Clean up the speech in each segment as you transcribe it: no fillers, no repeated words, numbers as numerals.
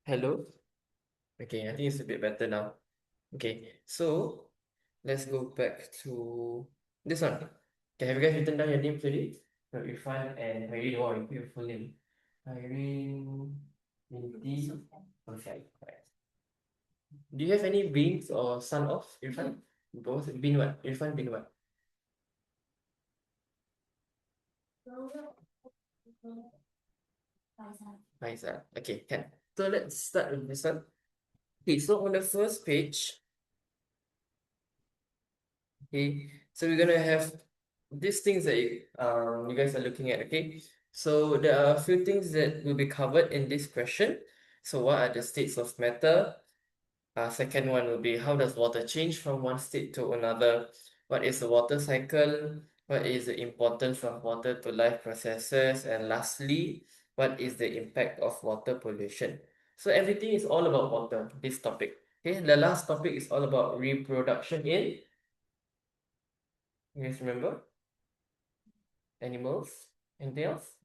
Hello. Okay, I think it's a bit better now. Okay, so let's go back to this one. Okay, have you guys written down your names already? So Irfan and Irene. Oh, you put your full name. Irene, Binti, Perfect. Right. Do you have any beans or son of Irfan? Both bin what? Irfan bin what? Faisal. Okay, can. So let's start with this one. Okay, so on the first page, okay, so we're gonna have these things that you guys are looking at, okay? So there are a few things that will be covered in this question. So what are the states of matter? Second one will be how does water change from one state to another? What is the water cycle? What is the importance of water to life processes? And lastly, what is the impact of water pollution? So everything is all about water, this topic. Okay, the last topic is all about reproduction in, you guys remember? Animals. Anything else?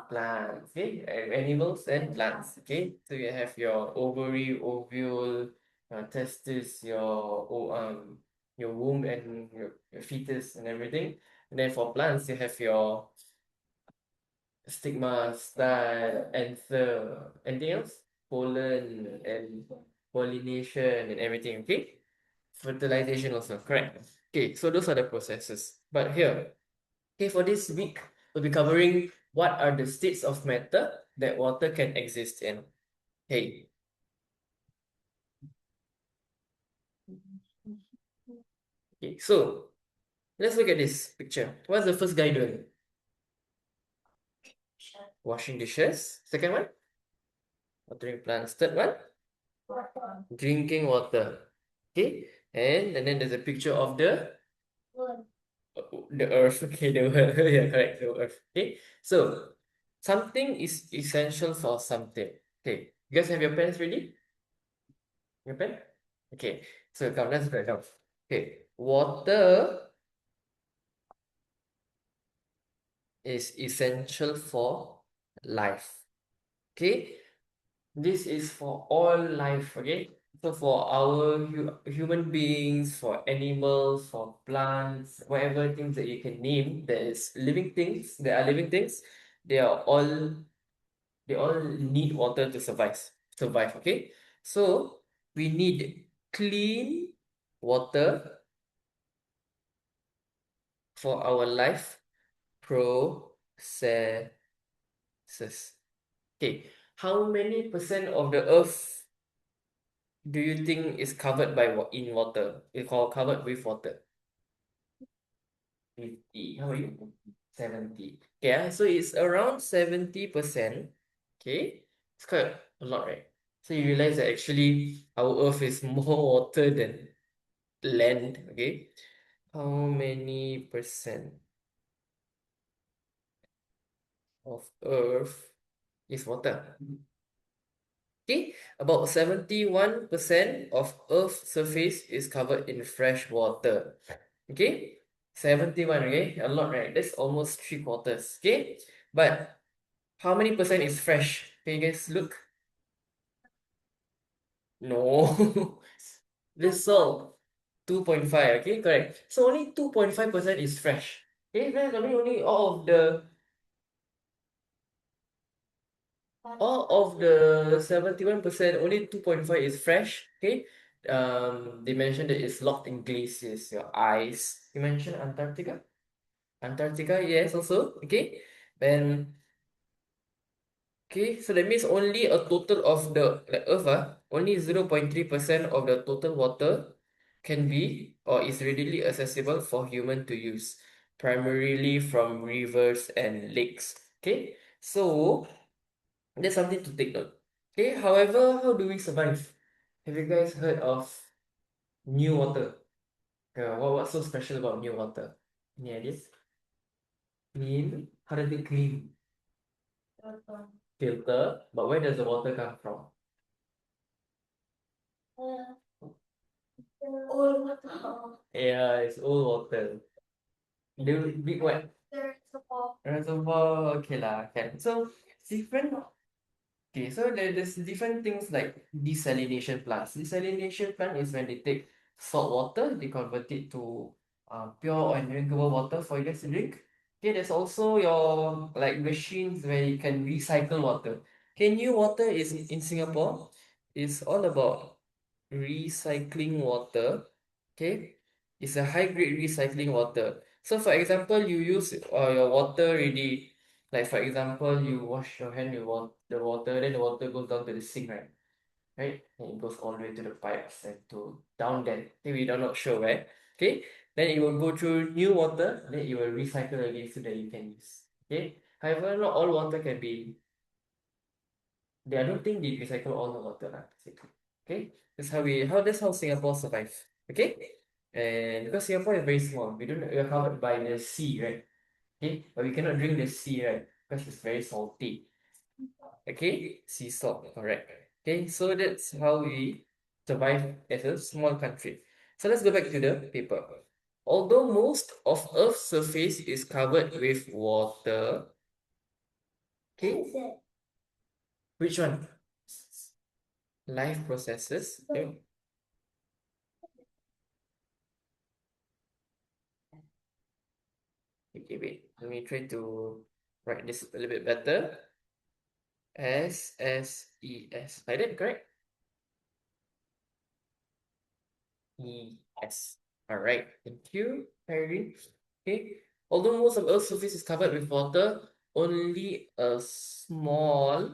Plants. Okay, animals and plants. Okay, so you have your ovary, ovule, testis, your womb and your fetus and everything. And then for plants, you have your stigma, style, anther, anything else? Pollen and pollination and everything. Okay, fertilization also correct. Okay, so those are the processes. But here, okay, for this week, we'll be covering what are the states of matter that water can exist in. Okay, okay, so let's look at this picture. What's the first guy doing? Washing dishes. Second one, watering plants. Third one, drinking water. Okay, and then there's a picture of the earth. Okay, the world. Yeah, correct, the earth. Okay, so something is essential for something. Okay, you guys have your pens ready? Your pen? Okay, so come, let's write down. Okay, water is essential for life. Okay, this is for all life. Okay, so for our human beings, for animals, for plants, whatever things that you can name, that is living things, that are living things, they are all they all need water to survive. Survive. Okay, so we need clean water for our life processes. Okay, how many percent of the earth do you think is covered by in water? It's called covered with water. 50. How are you? 70. Yeah, so it's around 70%. Okay, it's quite a lot, right? So you realize that actually our earth is more water than land. Okay, how many percent of earth is water? Okay, about 71% of Earth's surface is covered in fresh water. Okay, 71, okay, a lot, right? That's almost 3/4. Okay, but how many percent is fresh? Can you guys look? No, this all 2.5. Okay, correct. So only 2.5% is fresh. Okay, that's only all of the 71%, only 2.5 is fresh. Okay. They mentioned that it's locked in glaciers, your ice. You mentioned Antarctica? Antarctica, yes, also. Okay. Then okay, so that means only a total of the Earth, only 0.3% of the total water can be or is readily accessible for human to use, primarily from rivers and lakes. Okay, so that's something to take note. Okay, however, how do we survive? Have you guys heard of new water? What's so special about new water? Any ideas? Clean? How does it clean? Filter. But where does the water come from? Yeah, it's old water. The big what? Reservoir. Okay lah, can. So different. Okay, so there's different things like desalination plants. Desalination plant is when they take salt water, they convert it to pure and drinkable water for you guys to drink. Okay, there's also your like machines where you can recycle water. Okay, new water is in Singapore is all about recycling water. Okay, it's a high grade recycling water. So for example, you use your water already. Like for example, you wash your hand with the water, then the water goes down to the sink, right? Right? And it goes all the way to the pipes and to down there. Okay, we are not sure where. Okay, then it will go through new water, then it will recycle again so that you can use. Okay. However, not all water can be. I don't think they recycle all the water, basically. Okay, that's how Singapore survive. Okay, and because Singapore is very small, we're covered by the sea, right? Okay, but we cannot drink the sea, right? Because it's very salty. Okay, sea salt, correct. Okay, so that's how we survive as a small country. So let's go back to the paper. Although most of Earth's surface is covered with water, okay, which one? Life processes. Okay, wait. Let me try to write this a little bit better. SSES. Like that, correct? ES. Alright, thank you, Irene. Okay. Although most of Earth's surface is covered with water, only a small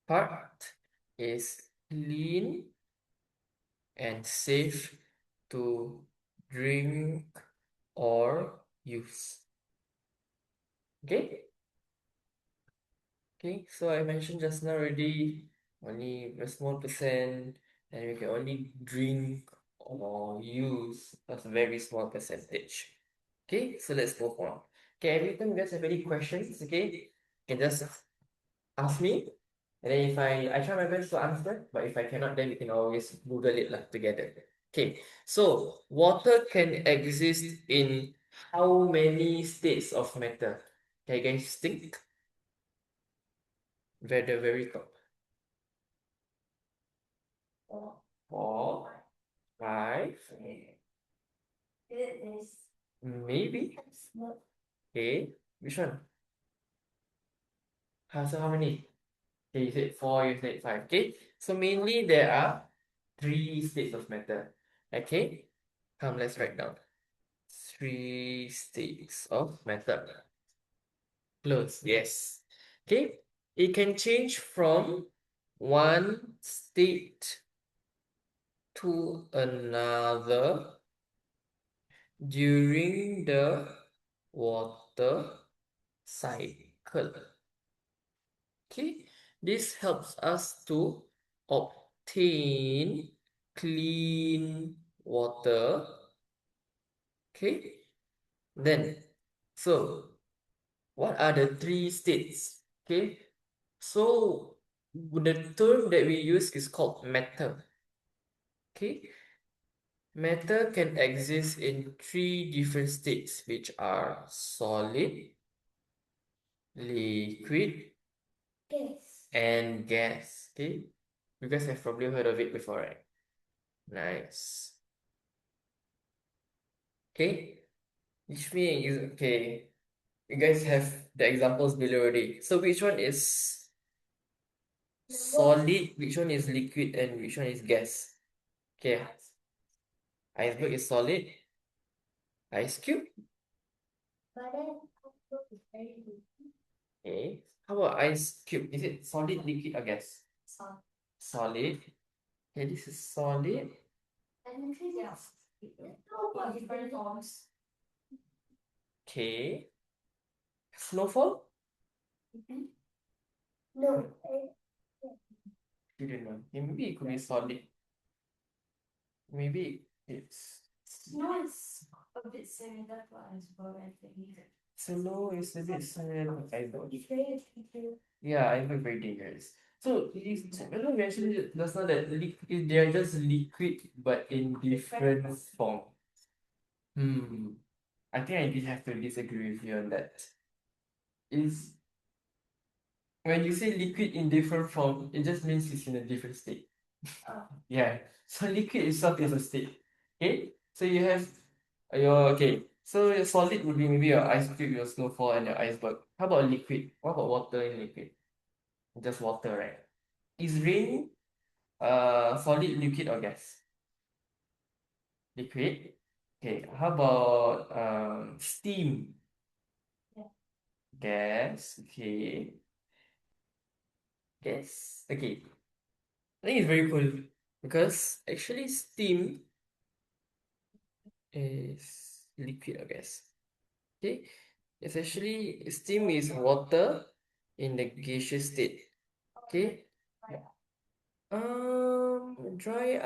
part is clean and safe to drink or use. Okay? Okay, so I mentioned just now already, only a small percent, and you can only drink or use a very small percentage. Okay, so let's move on. Okay, every time you guys have any questions, okay, you can just ask me, and then if I try my best to answer, but if I cannot, then we can always Google it like together. Okay, so water can exist in how many states of matter? Can you guys think? The very top. 4, 5, maybe. Okay, which one? So how many? Okay, you said 4, you said 5. Okay, so mainly there are 3 states of matter. Okay, come let's write down. 3 states of matter. Close, yes. Okay, it can change from one state to another during the water cycle. Okay, this helps us to obtain clean water. Okay, then, so what are the 3 states? Okay, so the term that we use is called matter. Okay, matter can exist in 3 different states, which are solid, liquid, and gas. Okay, you guys have probably heard of it before, right? Nice. Okay, which means okay. You guys have the examples below already. So which one is solid, which one is liquid, and which one is gas? Okay, iceberg is solid. Ice cube. Okay. How about ice cube? Is it solid, liquid, or gas? Solid. Okay, this is solid. Okay. Snowfall? You don't know. Maybe it could be solid. Maybe it's snow is a bit similar to iceberg, I think. Snow is a bit similar to iceberg. Yeah, iceberg very dangerous. So I know we actually just know that they are just liquid but in different form. I think I did have to disagree with you on that. Is when you say liquid in different form, it just means it's in a different state. Yeah. So liquid itself is a state. Okay. So you have your okay. So your solid would be maybe your ice cube, your snowfall, and your iceberg. How about liquid? What about water in liquid? Just water, right? Is rain solid, liquid, or gas? Liquid. Okay. How about steam? Gas. Okay. Gas. Okay. I think it's very cool because actually steam is liquid or gas. Okay. It's actually steam is water in the gaseous state. Okay. Dry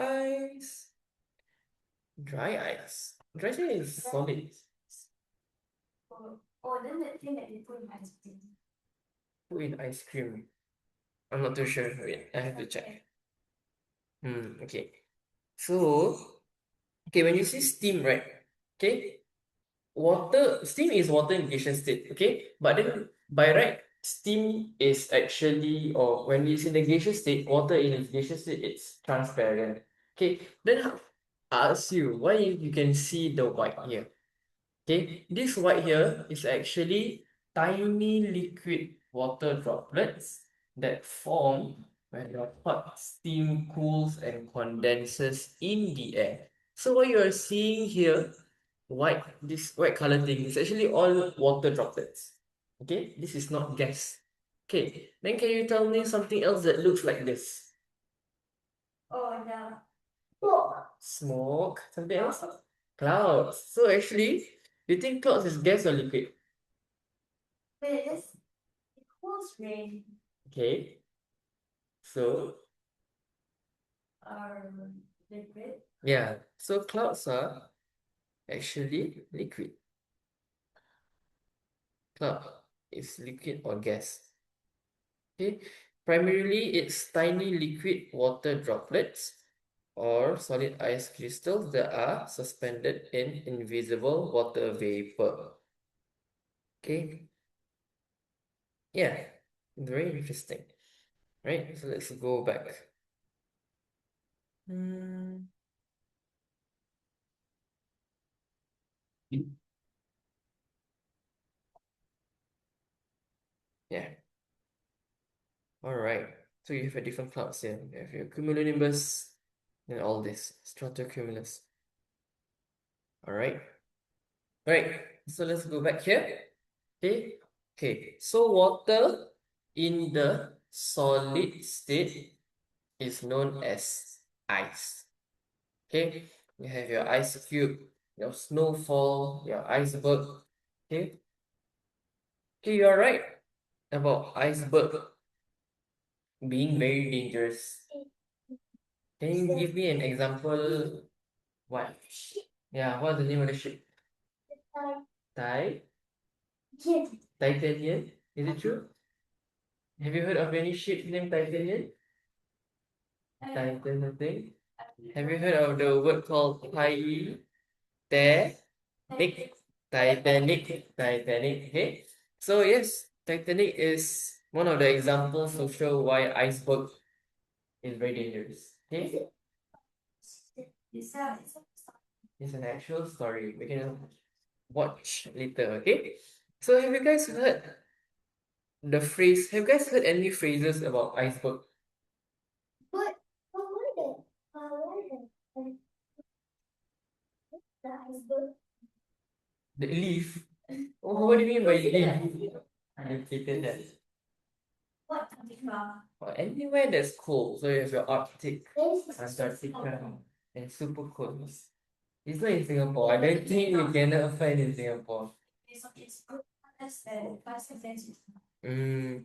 ice. Dry ice. Dry ice is solid. Put in ice cream. I'm not too sure. Wait, I have to check. Okay. So, okay, when you see steam, right? Okay, steam is water in gaseous state. Okay, but then by right, steam is actually, or when it's in the gaseous state, water in its gaseous state, it's transparent. Okay, then I ask you, why you can see the white here? Okay, this white here is actually tiny liquid water droplets that form when the hot steam cools and condenses in the air. So what you are seeing here, this white color thing is actually all water droplets. Okay, this is not gas. Okay, then can you tell me something else that looks like this? Smoke, something else? Clouds. So actually, you think clouds is gas or liquid? Okay, so yeah, so clouds are actually liquid. Cloud is liquid or gas. Okay, primarily it's tiny liquid water droplets or solid ice crystals that are suspended in invisible water vapor. Okay, yeah, very interesting. Right, so let's go back. Hmm. Yeah, all right. So you have a different clouds here. You have your cumulonimbus and all this stratocumulus. All right. All right. So let's go back here. Okay. Okay. So water in the solid state is known as ice. Okay. You have your ice cube, your snowfall, your iceberg. Okay. Okay, you are right about iceberg being very dangerous. Can you give me an example? What? Yeah, what's the name of the ship? Thai? Titanian? Is it true? Have you heard of any ship named Titanian? Titan something? Have you heard of the word called Titanic? Titanic. Titanic. Okay. So yes, Titanic is one of the examples to show why iceberg is very dangerous. Okay. It's an actual story. We can watch later. Okay. So have you guys heard the phrase? Have you guys heard any phrases about iceberg? The leaf. Oh, what do you mean by leaf? I hated that. Or anywhere that's cold. So you have your Arctic, Antarctica, and super cold. It's not in Singapore. I don't think you cannot find in Singapore.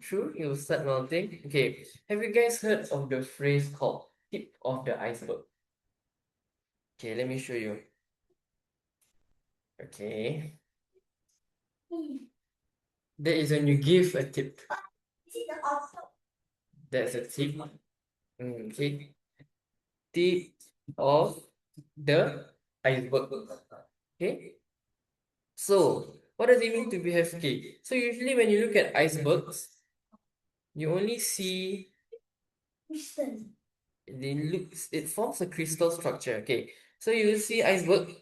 True, it will start melting. Okay, have you guys heard of the phrase called tip of the iceberg? Okay, let me show you. Okay, that is when you give a tip. That's a tip. Okay, tip of the iceberg. Okay, so what does it mean to be have okay? So usually when you look at icebergs, you only see it forms a crystal structure. Okay, so you will see iceberg.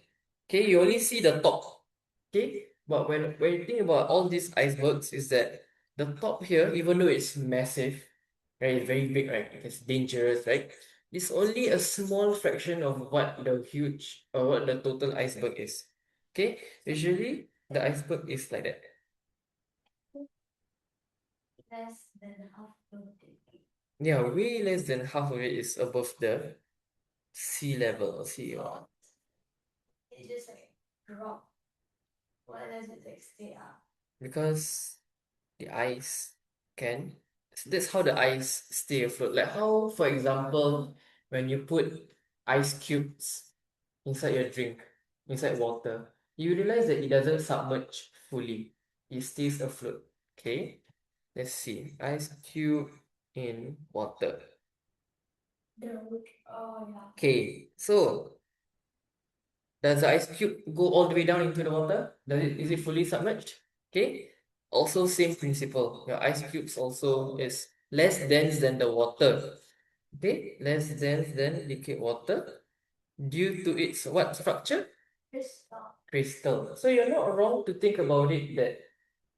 Okay, you only see the top. Okay, but when you think about all these icebergs, is that the top here, even though it's massive, right, it's very big, right, it's dangerous, right, it's only a small fraction of what the huge or what the total iceberg is. Okay, usually the iceberg is like that. Yeah, way less than half of it is above the sea level. Sea level. Because the ice can, that's how the ice stay afloat. Like how, for example, when you put ice cubes inside your drink, inside water, you realize that it doesn't submerge fully. It stays afloat. Okay, let's see. Ice cube in water. Okay, so does the ice cube go all the way down into the water? Is it fully submerged? Okay. Also same principle. Your ice cubes also is less dense than the water. Okay, less dense than liquid water due to its what structure? Crystal. So you're not wrong to think about it that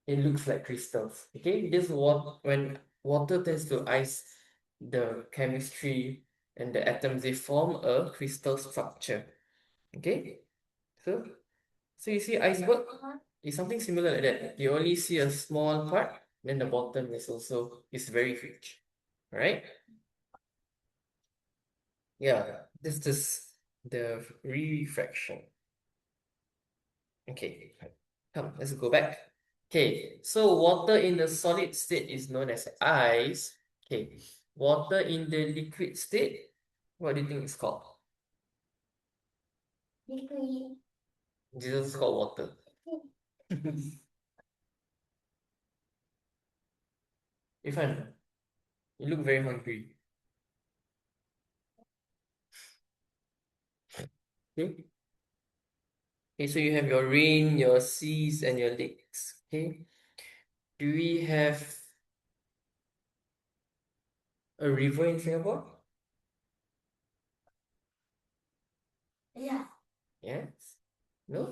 it looks like crystals. Okay, this when water tends to ice, the chemistry and the atoms, they form a crystal structure. Okay, so you see iceberg is something similar like that. You only see a small part, then the bottom is very huge. Right? Yeah, this is the refraction. Okay, come, let's go back. Okay, so water in the solid state is known as ice. Okay, water in the liquid state, what do you think it's called? Jesus is called water. Ifan, you look very hungry. Okay. Okay, so you have your rain, your seas, and your lakes. Okay. Do we have a river in Singapore? Yes. No?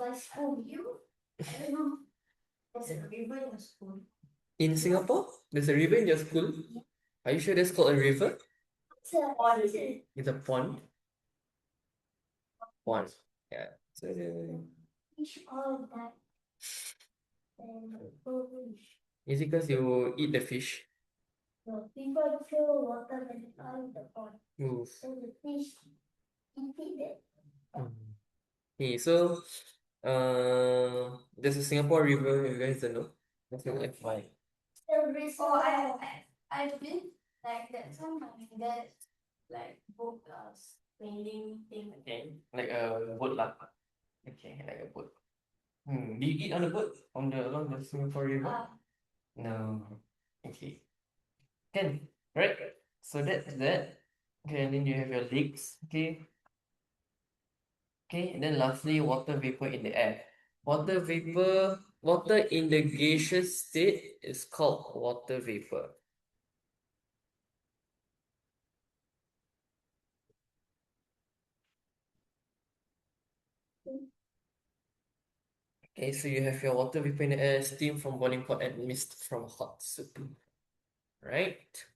In Singapore? There's a river in your school? Are you sure that's called a river? It's a pond. Pond. Yeah. So, is it because you eat the fish? Move. Okay, so there's a Singapore river, you guys don't know. That's not like why. Okay, like a boat lah. Okay, like a boat. Do you eat on the boat along the Singapore River? No. Okay. Can. Right. So that's that. Okay, and then you have your legs. Okay. Okay, and then lastly, water vapor in the air. Water in the gaseous state is called water vapor. Okay, so you have your water vapor in the air, steam from boiling pot, and mist from hot soup. Right?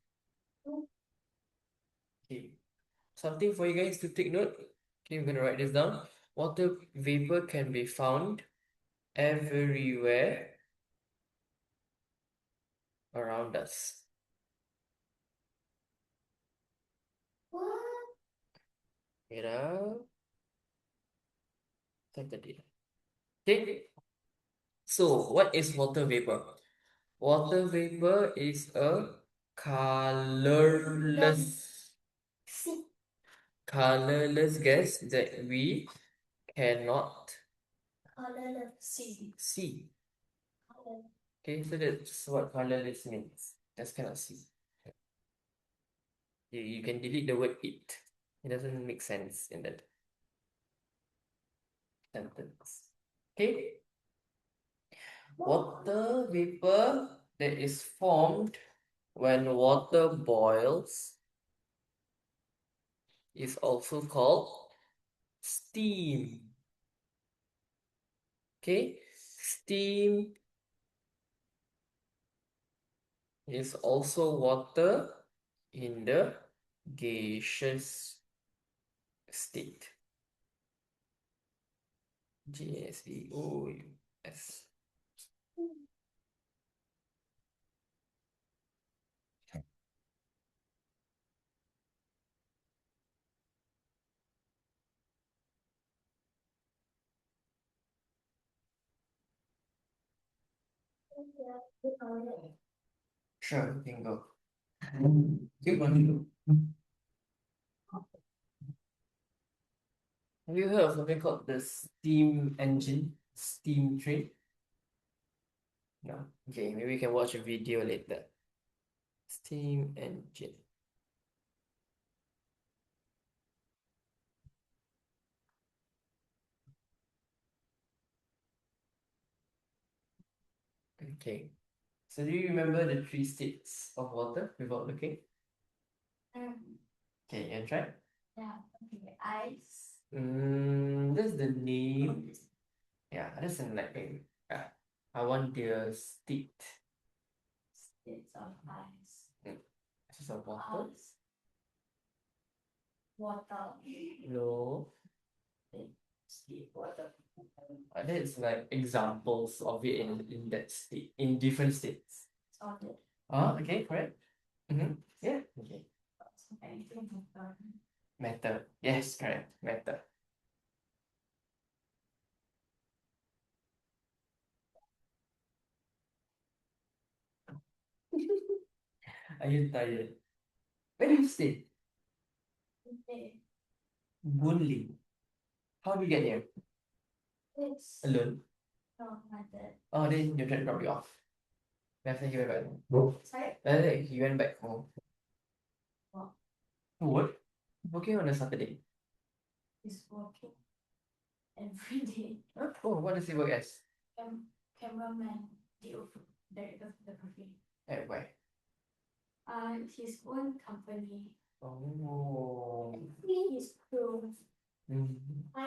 Okay. Something for you guys to take note. Okay, I'm gonna write this down. Water vapor can be found everywhere around us. Wait up. Saturday. Okay. So what is water vapor? Water vapor is a colorless colorless gas that we cannot see. Okay, so that's what colorless means. Just cannot see. You can delete the word it. It doesn't make sense in that sentence. Okay. Water vapor that is formed When water boils, is also called steam. Okay, steam is also water in the gaseous state. Gaseous. Sure, you can go. Keep on. Have you heard of something called the steam engine, steam train? No. Okay, maybe we can watch a video later. Steam engine. Okay. So do you remember the three states of water without looking? Okay, you try? Ice. That's the name. Yeah, that's an like I want the state. States of ice. Just of water? Ice. Water. No. State water. That's like examples of it in that state, in different states. Solid. Okay, correct. Yeah, okay. Anything water. Matter. Yes, correct. Matter. Are you tired? Where do you stay? Okay. Boon Lay. How do you get here? It's Alone? not my dad. Oh, then your dad dropped you off. Then after he went back home. Sorry? Then he went back home. What? To work? Working on a Saturday. He's working every day. Huh? Oh, what does he work as? Cameraman, director of the photography. At where? His own company. Oh. His crew. I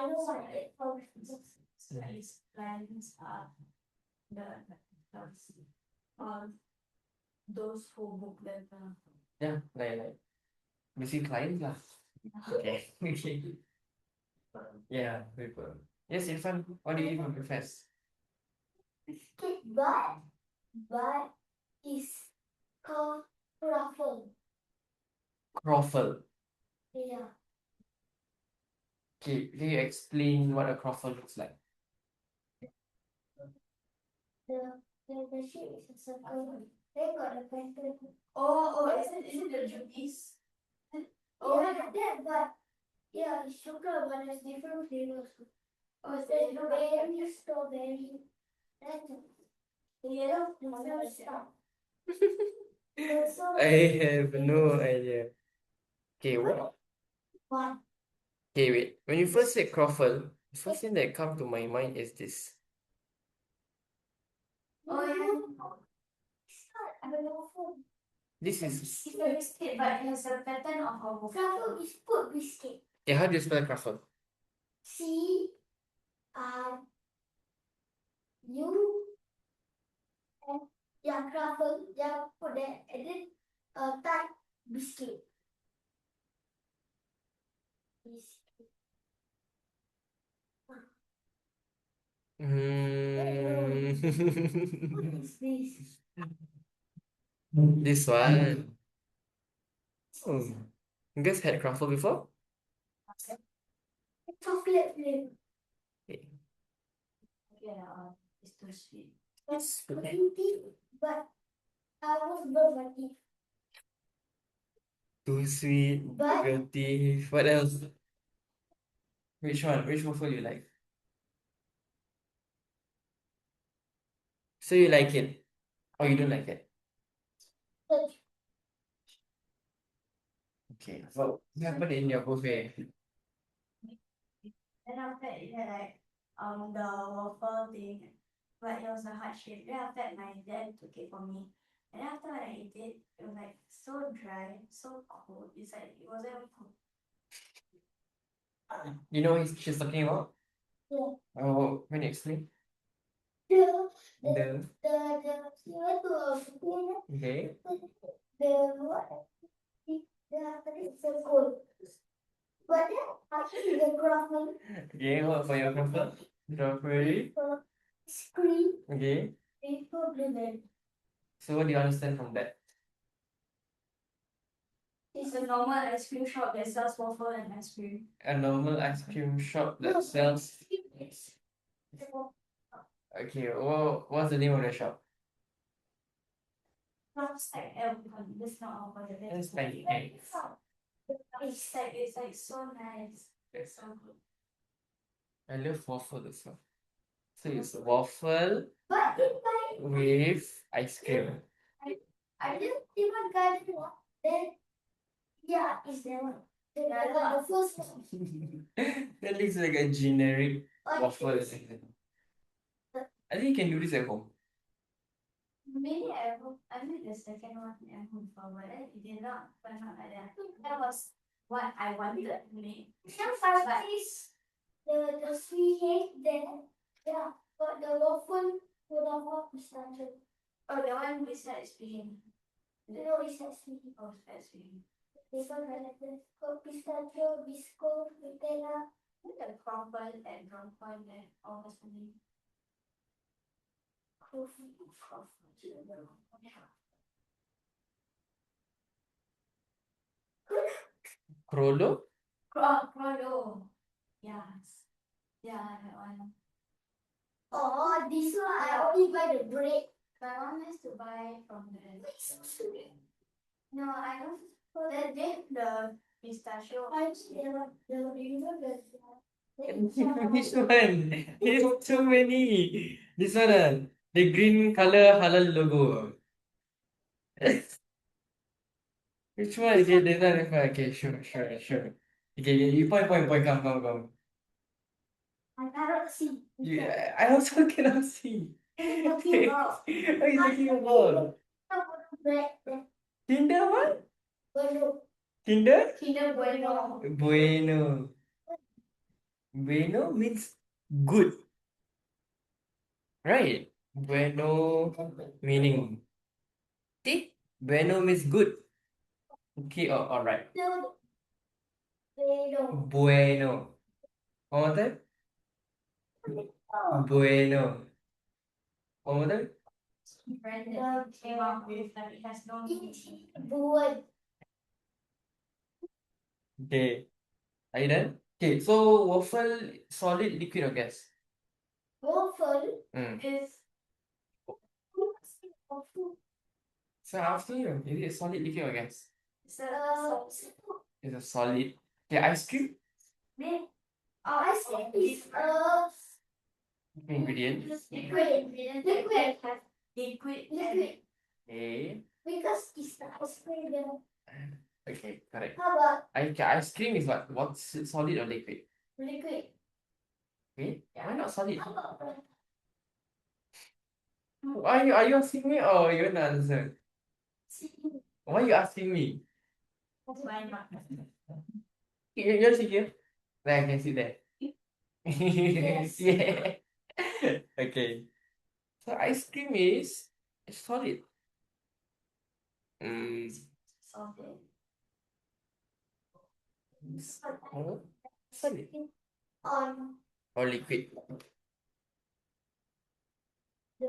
know what it his clients are the those who book them. Yeah, like basically clients lah. Okay. Okay. Yeah, people. Yes, Irfan, what do you eat for breakfast? But is called truffle. Croffle. Yeah. Okay, can you explain what a croffle looks like? The shape is a circle. They got a pattern. Oh, is it the juice? Oh, yeah, that, but yeah, it's sugar, but there's different flavors. Oh, it's strawberry. That's the yellow flavor stuff. I have no idea. Okay, what? What? Okay, wait. When you first said croffle, the first thing that come to my mind is this. Oh, yeah. It's not a waffle. This is. It's a biscuit, but it has a pattern of a waffle. Truffle is food biscuit. Okay, how do you spell croffle? U and yeah, truffle, yeah, put that and then type biscuit. Biscuit. What is this? This one. Oh. You guys had croffle before? Chocolate flavor. Okay. Yeah, it's too sweet. It's okay. But I was burnt my teeth. Too sweet, But guilty. What else? Which one? Which waffle you like? So you like it, or you don't like it? Okay. What happened in your buffet? then after that, it had like the waffle thing, but it was a heart shape. Then after that, my dad took it from me. And after I ate it, it was like so dry, so cold. It's like it wasn't even cold. You know what she's talking about? Yeah. Oh, can you explain? The The he went to a okay. the what? It's so cold. But then after the croissant, Okay, what for your comfort? Strawberry. screen, Okay. they probably then. So what do you understand from that? It's a normal ice cream shop that sells waffle and ice cream. A normal ice cream shop that sells. It's Okay, what's the name of the shop? not like everyone. That's not all about it. It's like eggs. It's like so nice. It's so good. I love waffle as well. So it's waffle But with ice cream. I didn't even got it. Then yeah, it's the one. The first one. That looks like a generic waffle. I think you can do this at home. Maybe at home. I made the second one at home for, but then it did not turn out like that. That was what I wanted to make. Some parties, the sweet cake, then yeah, but the waffle would have not pistachio. Oh, the one beside sweet. No, it's not sweet. Oh, it's sweet. This one I like this. Got pistachio, bisco, Nutella. Look at the crumble and drumpoint and all the something. Coffee, Crollo? Crollo. Yes. Yeah, that one. Oh, this one I only buy the bread. My mom has to buy from the. No, I don't. The pistachio. I the you know the. Which one? There's too many. This one, the green color halal logo. Which one? Okay, this one, this one. Okay, sure. Okay, you point, come. I cannot see. Yeah, I also cannot see. What are you talking about? Kinder what? Bueno. Kinder? Kinder Bueno. Bueno. Bueno means good, right? Bueno meaning. See? Bueno means good. Okay, alright. Bueno. Bueno. One more time. Bueno. One more time. Brenda came up with that it has no meaning. Wood. Okay. Are you done? Okay, so waffle solid, liquid or gas? Waffle Mm. is. So after you, is it solid, liquid or gas? It's a. It's a solid. Okay, ice cream Ice cream is ingredient. liquid. Liquid. Okay. Because it's the ice cream. Okay, correct. How about Ice cream is what? What's it, solid or liquid? liquid? Okay. Why not solid? How about Are you asking me or you want to answer? Why are you asking me? why not? You're sitting here. Then I can sit there. Yes. Yeah. Okay. So ice cream is solid. Mm. Solid. Solid. On Or liquid. the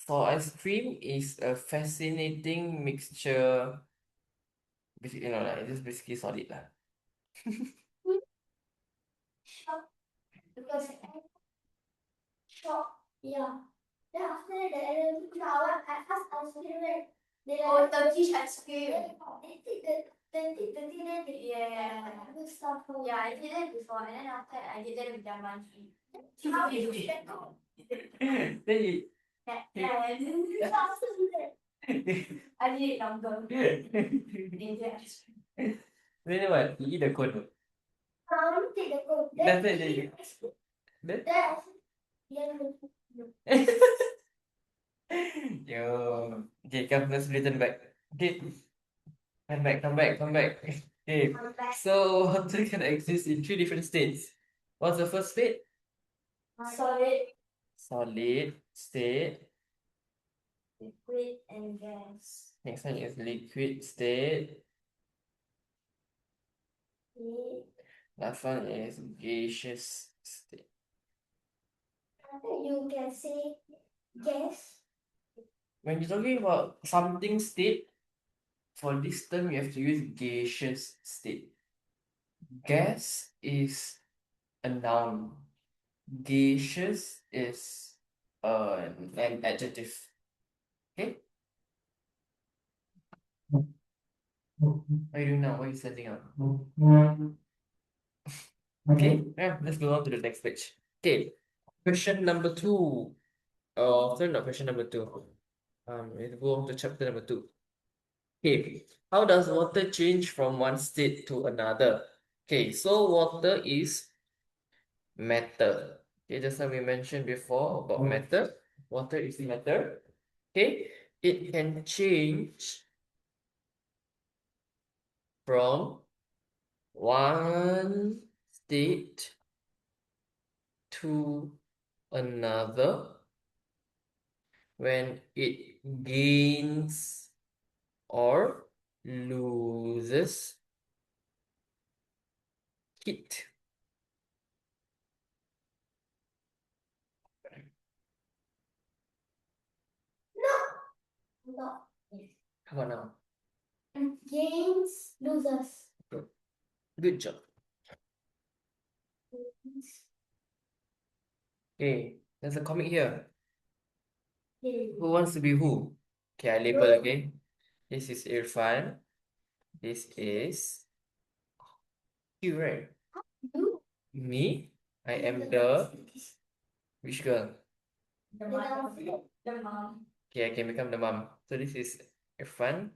So ice cream is a fascinating mixture. Basically, like it's just basically solid lah. shop because shop. Yeah. Then after that, the flower I asked ice cream right. They like Turkish ice cream. They did yeah. Good stuff. Yeah, I did it before, and then after I did it with their monkey. How did you do that? Then you. I did it longer. Indian ice cream. Then what? You eat the cone. Take the coat. That's it. Then. That's yeah. Yo. Okay, come, let's return back. Okay, come back. Okay, so water can exist in three different states. What's the first state? Solid, Solid state. liquid, and gas. Next one is liquid state. Last one is gaseous state. You can say gas. When you're talking about something state, for this term you have to use gaseous state. Gas is a noun. Gaseous is an adjective. Okay? What are you doing now? What are you setting up? Okay, yeah, let's move on to the next page. Okay, question number 2. Oh, sorry, not question number 2. Let's go on to chapter number 2. Okay, how does water change from one state to another? Okay, so water is matter. Okay, just like we mentioned before about matter. Water is matter. Okay, it can change from one state to another when it gains or loses heat. No. How about now? Gains, losers. Good job. Okay, there's a comic here. Who wants to be who? Okay, I label, okay? This is Irfan. This is you, right? You. Me? I am the which girl? The mom. The mom. Okay, I can become the mom. So this is Irfan.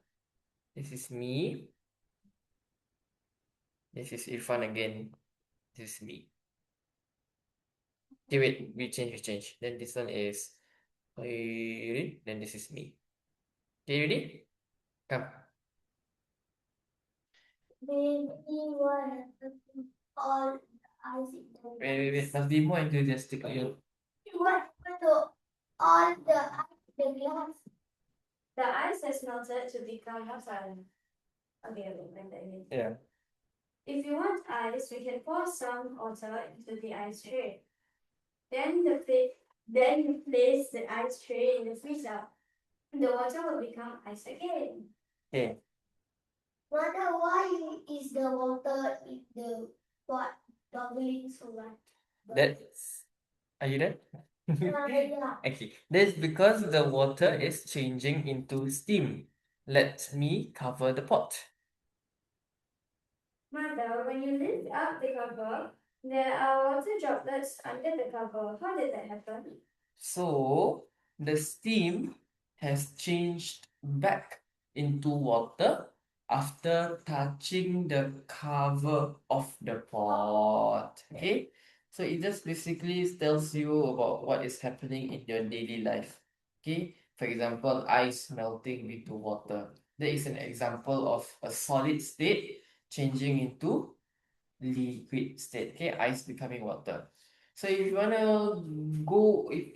This is me. This is Irfan again. This is me. Okay, wait, we change. Then this one is Khairi. Then this is me. Okay, ready? Come. Baby one. All eyes in the Wait. Must be more enthusiastic. You. What to all the glass? The ice has melted to become water. Okay, like that again. Yeah. If you want ice, we can pour some water into the ice tray. Then you place the ice tray in the freezer. The water will become ice again. Okay. Wonder why is the water in the pot bubbling so much? That's. Are you there? Yeah. Okay. That's because the water is changing into steam. Let me cover the pot. Mother, when you lift up the cover, there are water droplets under the cover. How did that happen? So the steam has changed back into water after touching the cover of the pot. Okay, so it just basically tells you about what is happening in your daily life. Okay, for example, ice melting into water. That is an example of a solid state changing into liquid state. Okay, ice becoming water. So if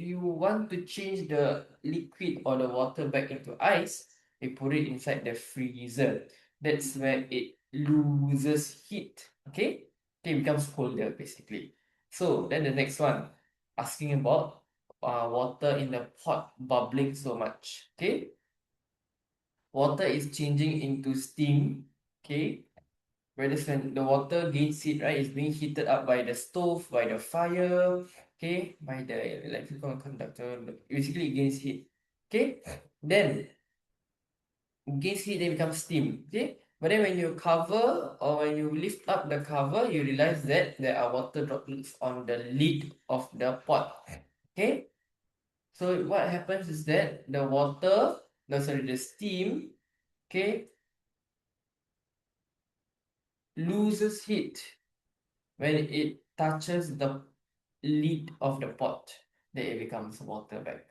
you want to change the liquid or the water back into ice, you put it inside the freezer. That's where it loses heat. Okay, it becomes colder basically. So then the next one, asking about water in the pot bubbling so much. Okay, water is changing into steam. Okay, whereas when the water gains heat, right, it's being heated up by the stove, by the fire, okay, by the electrical conductor. Basically, it gains heat. Okay, then it gains heat, then becomes steam. Okay, but then when you cover or when you lift up the cover, you realize that there are water droplets on the lid of the pot. Okay, so what happens is that the water, no, sorry, the steam, okay, loses heat when it touches the lid of the pot, then it becomes water back.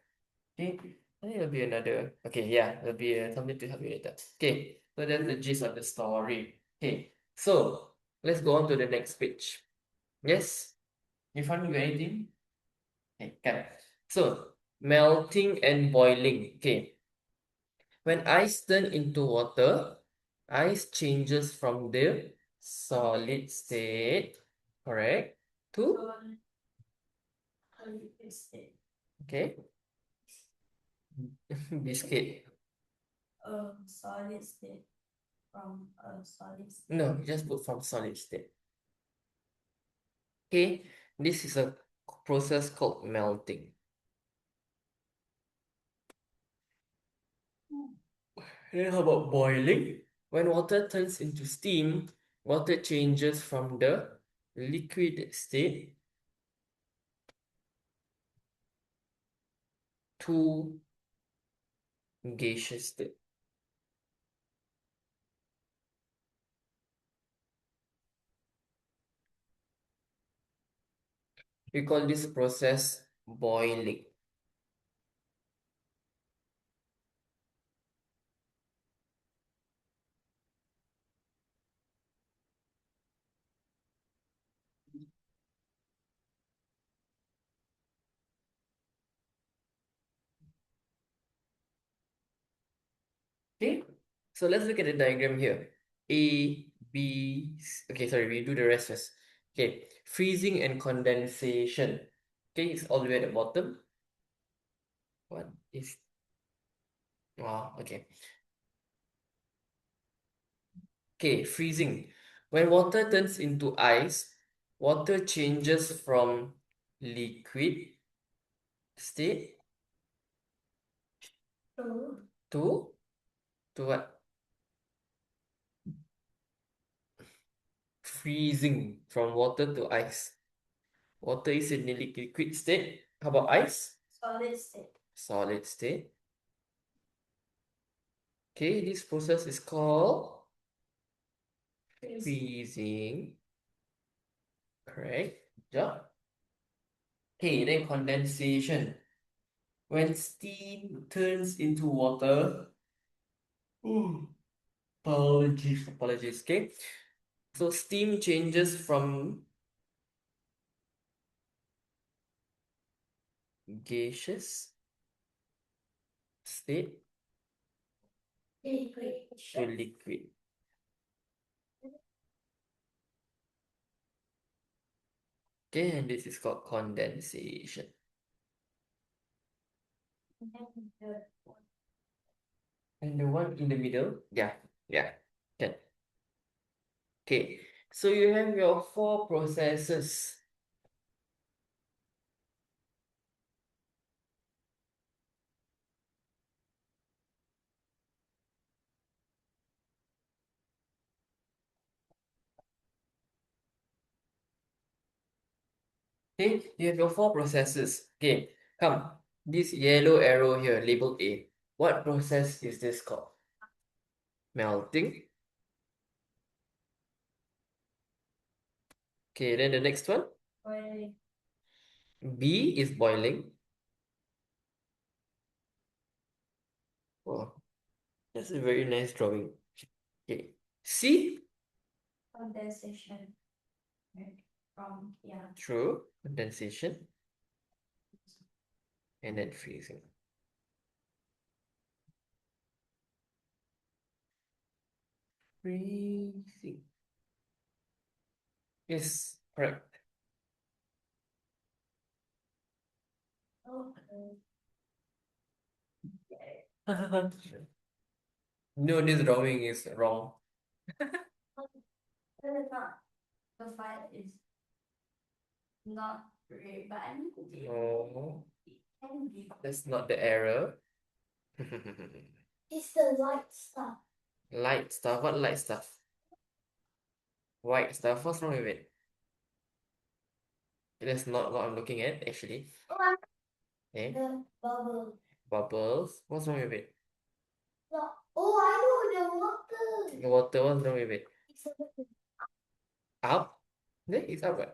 Okay, I think it'll be another. Okay, yeah, it'll be something to help you later. Okay, so that's the gist of the story. Okay, so let's go on to the next page. Yes, you find me anything? Okay, can. So melting and boiling. Okay, when ice turn into water, ice changes from the solid state, correct, to okay, biscuit. Solid state from a solid state. No, just put from solid state. Okay, this is a process called melting. And how about boiling? When water turns into steam, water changes from the liquid state to gaseous state. We call this process boiling. Okay, so let's look at the diagram here. A, B, okay, sorry, we do the rest first. Okay, freezing and condensation. Okay, it's all the way at the bottom. What is, wow, okay. Okay, freezing. When water turns into ice, water changes from liquid state to to what? Freezing from water to ice. Water is in the liquid state. How about ice? Solid state. Solid state. Okay, this process is called freezing. Correct. Good job. Okay, then condensation. When steam turns into water. Ooh, apologies. Okay. So steam changes from gaseous state Liquid. to liquid. Okay, and this is called condensation. And the one in the middle, yeah, can. Okay, so you have your four processes. Okay, you have your four processes. Okay, come. This yellow arrow here, labeled A. What process is this called? Melting. Okay, then the next one. Boiling. B is boiling. Oh, that's a very nice drawing. Okay. C, Condensation. Right. From, yeah. true, condensation, and then freezing. Freezing. Yes, correct. Okay. No, this drawing is wrong. Not. The file is not great, but I need to do No, it. that's not the error. It's the light stuff. Light stuff. What light stuff? White stuff. What's wrong with it? That's not what I'm looking at, actually. Okay. The bubble. Bubbles. What's wrong with it? Oh, I know the water. The water. What's wrong with it? It's supposed to, Up? Yeah, it's up, right?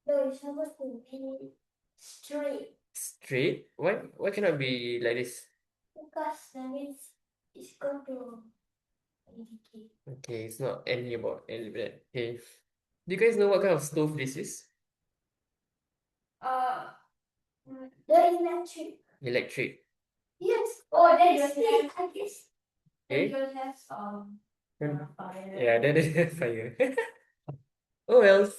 no, it's supposed to be straight. Straight? Why cannot be like this? Because that means it's going to indicate. Okay, it's not any about any of that. Okay. Do you guys know what kind of stove this is? Uh, the electric. Electric. Yes. Oh, then you have, I guess. Then Okay. you have fire. Yeah, that is fire. Oh well.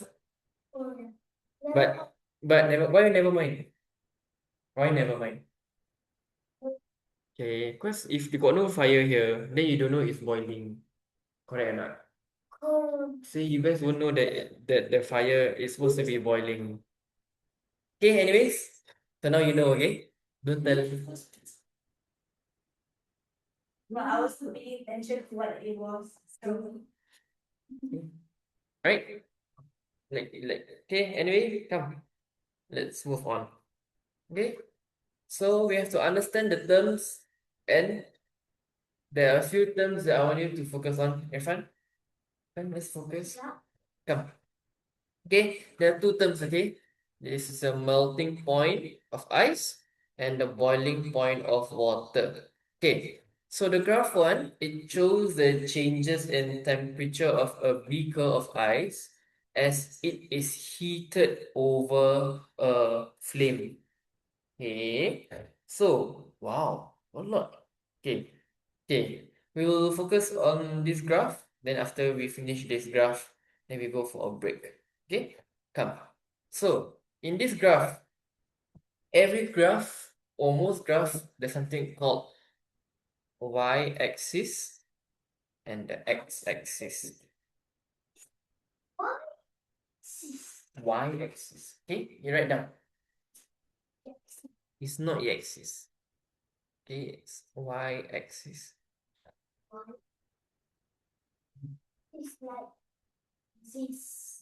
Oh, yeah. But never why never mind? Why never mind? Okay, because if you got no fire here, then you don't know it's boiling. Correct or not? See, you guys won't know that the fire is supposed to be boiling. Okay, anyways. So now you know, okay? Don't tell. But I was paying attention to what it was. So, Right? Okay, anyway, come. Let's move on. Okay? So we have to understand the terms, and there are a few terms that I want you to focus on. Irfan? Let's focus. yeah. Come. Okay, there are two terms, okay? This is a melting point of ice and the boiling point of water. Okay, so the graph one, it shows the changes in temperature of a beaker of ice as it is heated over a flame. Okay, so wow, a lot. Okay, we will focus on this graph. Then after we finish this graph, then we go for a break. Okay, come. So in this graph, every graph, almost graph, there's something called y-axis and the x-axis. Y-axis. Okay, you write down. It's not y-axis. Okay, it's y-axis. It's like this.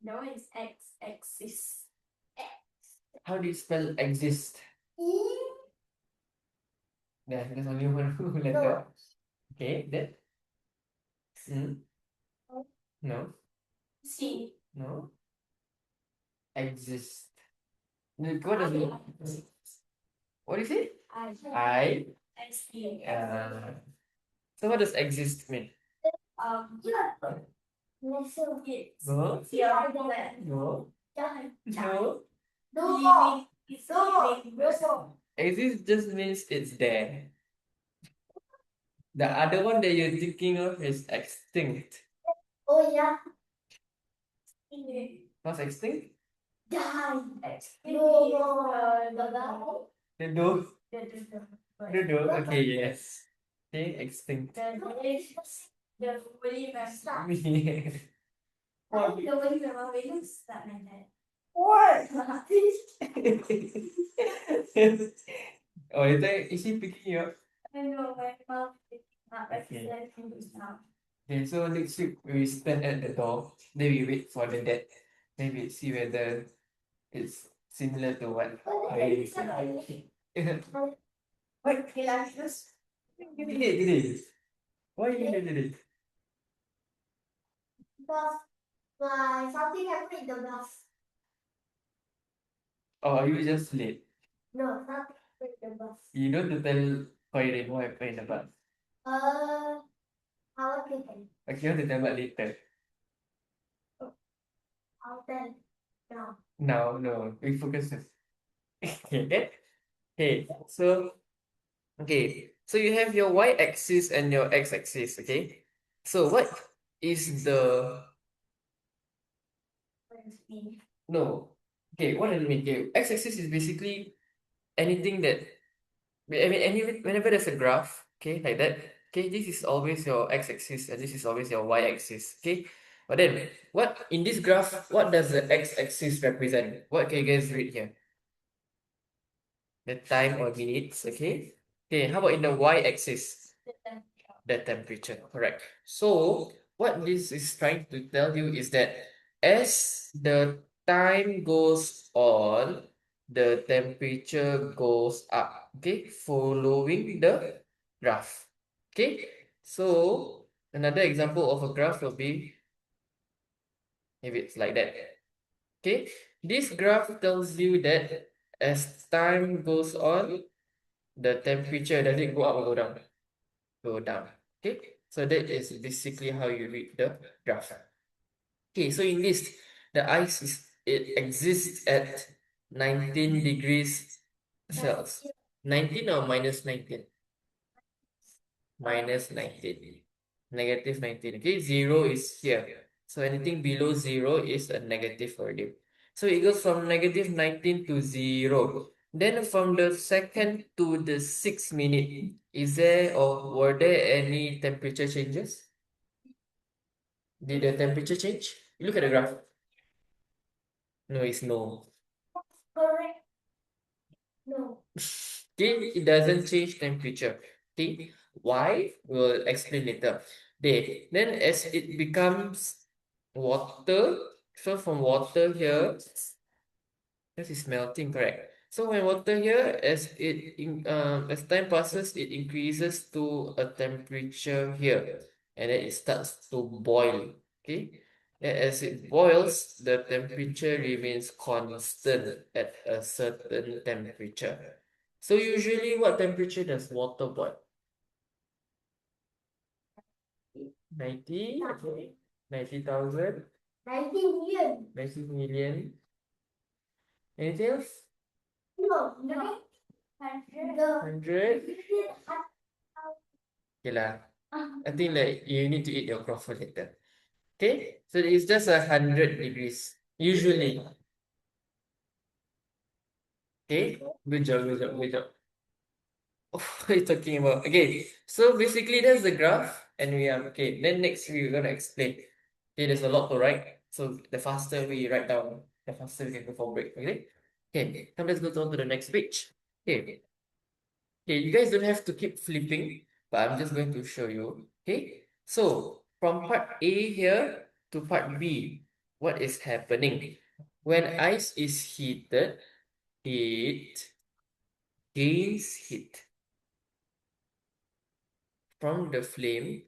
No, it's x-axis. How do you spell exist? E. There's only one letter. Okay, then. No, C. no. Exist. What does it? What is it? I. X-E. So what does exist mean? Yeah. Listen. No. Yeah. No. Yeah. No. No. It's living. No. Exist just means it's there. The other one that you're thinking of is extinct. Oh, yeah. What's extinct? Die. No. The dog. The dog. Okay, yes. Okay, extinct. The really messed up. Yeah. I think the way my mom looks that like that. What? Oh, is he picking you up? I know my mom not Okay. representing now. Okay, so next week we stand at the door, then we wait for the dad. Then we see whether it's similar to what I said. What? He likes this. Did it? Why you did it? Because my something happened in the bus. Or are you just late? No, something happened in the bus. You don't have to tell Koirin what happened in the bus. I'll tell him. Okay, you have to tell about later. I'll tell now. No, we focus first. Okay, okay, so you have your y-axis and your x-axis, okay? So what is the no? Okay, what does it mean? Okay, x-axis is basically anything that I mean whenever there's a graph, okay, like that, okay, this is always your x-axis and this is always your y-axis, okay? But then what in this graph, what does the x-axis represent? What can you guys read here? The time or minutes, okay? Okay, how about in the y-axis? The temperature, correct. So what this is trying to tell you is that as the time goes on, the temperature goes up, okay, following the graph. Okay, so another example of a graph will be if it's like that. Okay, this graph tells you that As time goes on, the temperature, does it go up or go down? Go down. Okay, so that is basically how you read the graph. Okay, so in this, the ice it exists at 19 degrees Celsius. 19 or minus 19? Minus 19. Negative 19. Okay, 0 is here. So anything below 0 is a negative value. So it goes from negative 19 to 0. Then from the second to the 6th minute, is there or were there any temperature changes? Did the temperature change? You look at the graph. No, it's no. Correct. No. Okay, it doesn't change temperature. Okay, why? We'll explain later. Okay, then as it becomes water, so from water here, this is melting, correct? So when water here, as time passes, it increases to a temperature here, and then it starts to boil. Okay, and as it boils, the temperature remains constant at a certain temperature. So usually, what temperature does water boil? 90, okay. 90,000, 19 million. 90 million. Anything else? No, no. 100. Okay lah. I think like you need to eat your croissant later. Okay, so it's just 100 degrees usually. Okay, good job, good job, good job. What are you talking about? Okay, so basically that's the graph, and we are okay. Then next we're gonna explain. Okay, there's a lot to write, so the faster we write down, the faster we can go for break. Okay, okay. Now let's go on to the next page. Okay, okay. You guys don't have to keep flipping, but I'm just going to show you. Okay, so from part A here to part B, what is happening? When ice is heated, it gains heat from the flame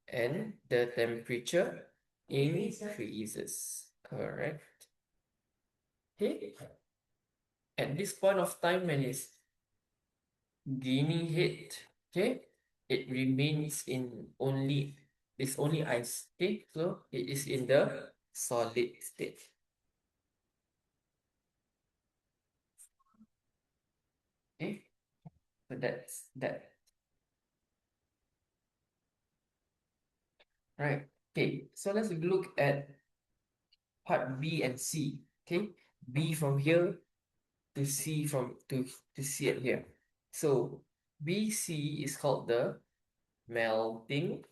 and the temperature increases. Correct. Okay. At this point of time when it's gaining heat, okay, it remains in only it's only ice. Okay, so it is in the solid state. Okay, so that's that. Right. Okay, so let's look at part B and C. Okay, B from here to C from to see it here. So BC is called the melting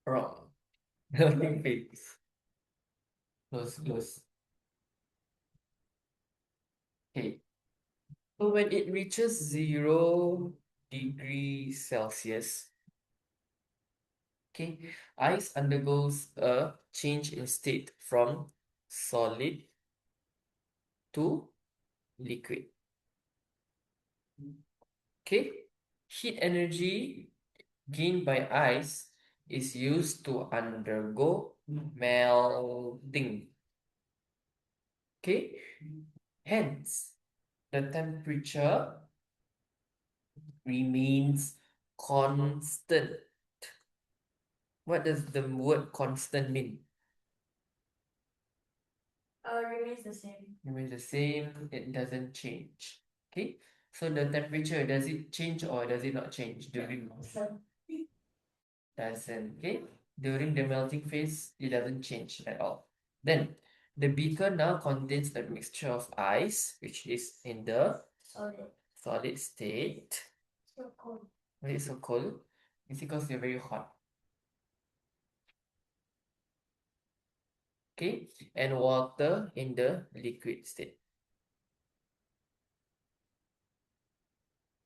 wrong. Melting phase. Close, close. Okay. So when it reaches 0 degrees Celsius, okay, ice undergoes a change in state from solid to liquid. Okay. Heat energy gained by ice is used to undergo melting. Okay, hence the temperature remains constant. What does the word constant mean? Remains the same. Remains the same, it doesn't change. Okay, so the temperature, does it change or does it not change during doesn't, okay? During the melting phase, it doesn't change at all. Then the beaker now contains a mixture of ice, which is in the solid state. So cold. Why is it so cold? It's because they're very hot. Okay, and water in the liquid state.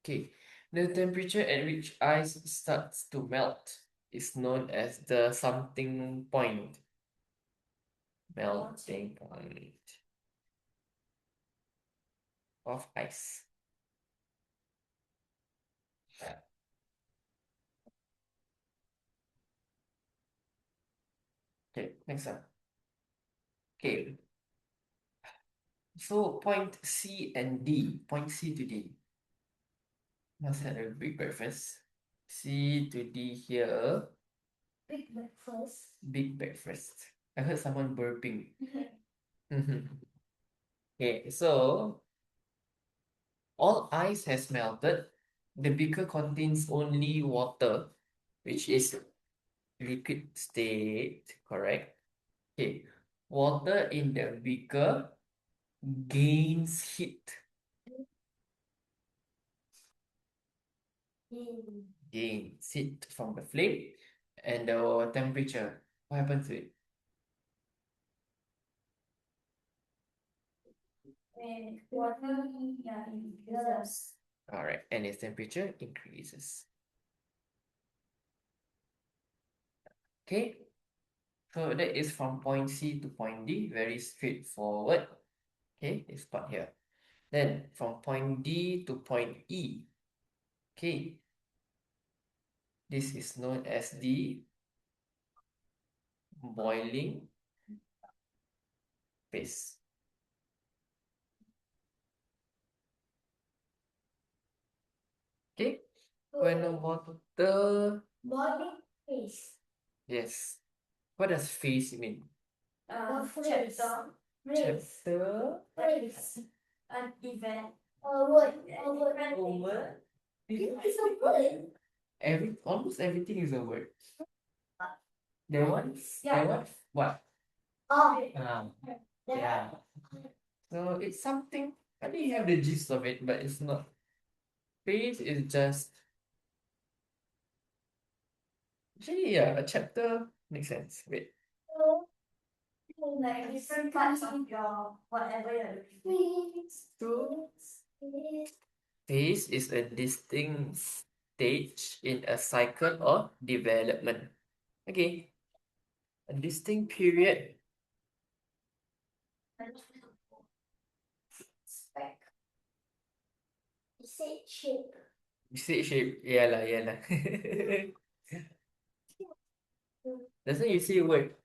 Okay, the temperature at which ice starts to melt is known as the something point. Melting point of ice. Okay, next one. Okay, So point C and D, point C to D. Must have a big breakfast. C to D here. Big breakfast. Big breakfast. I heard someone burping. Okay, so all ice has melted. The beaker contains only water, which is liquid state, correct? Okay, water in the beaker gains heat. Gains heat from the flame and the temperature. What happens to it? Water, yeah, increases. Alright, and its temperature increases. Okay, so that is from point C to point D, very straightforward. Okay, this part here. Then from point D to point E. Okay, this is known as the boiling phase. Okay, when the water, Boiling phase. yes. What does phase mean? Chapter. Chapter, Phrase. An event. A word. word. It's a word. Almost everything is a word. That one, Yeah. that one, what? Oh. Yeah. So it's something, I think you have the gist of it, but it's not. Phase is just, actually, yeah, a chapter makes sense. Wait. Like different parts of your whatever you're doing. So, phase is a distinct stage in a cycle or development. Okay. A distinct period. Spec. You say shape. You say shape. Yeah lah, yeah lah. Doesn't you say word?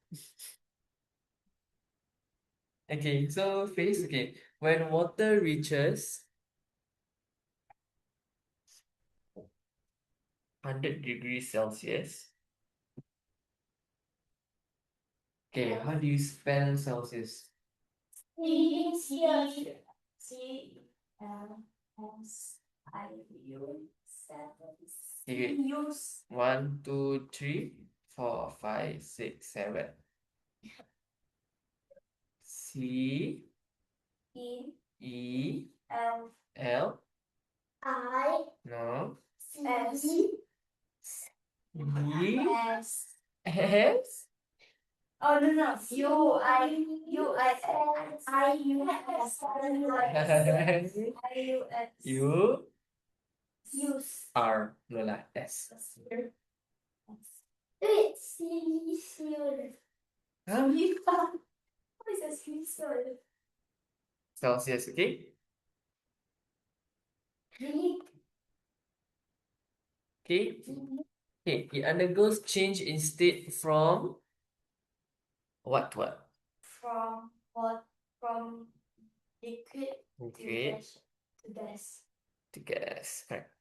Okay, so phase, okay. When water reaches 100 degrees Celsius. Okay, how do you spell Celsius? Okay, Use. 1, 2, 3, 4, 5, 6, 7. C E. E L. L I. no S. E S. S Oh no. U I U I S I U S I U S. U Use. R no lah S. Wait, C. Huh? What is a C? Celsius, okay? Okay. Okay, it undergoes change in state from what to what? From what? From liquid Okay, to gas. to gas. Correct.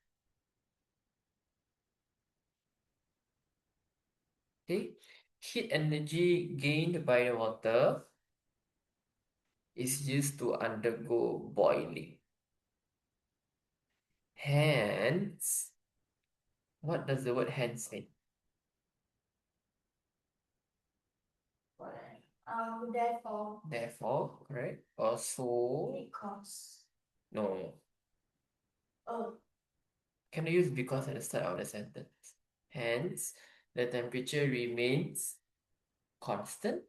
Okay, heat energy gained by the water is used to undergo boiling. Hence, what does the word hence mean? Therefore. Therefore, correct? Also, Because. no. Oh. Can I use because at the start of the sentence? Hence, the temperature remains constant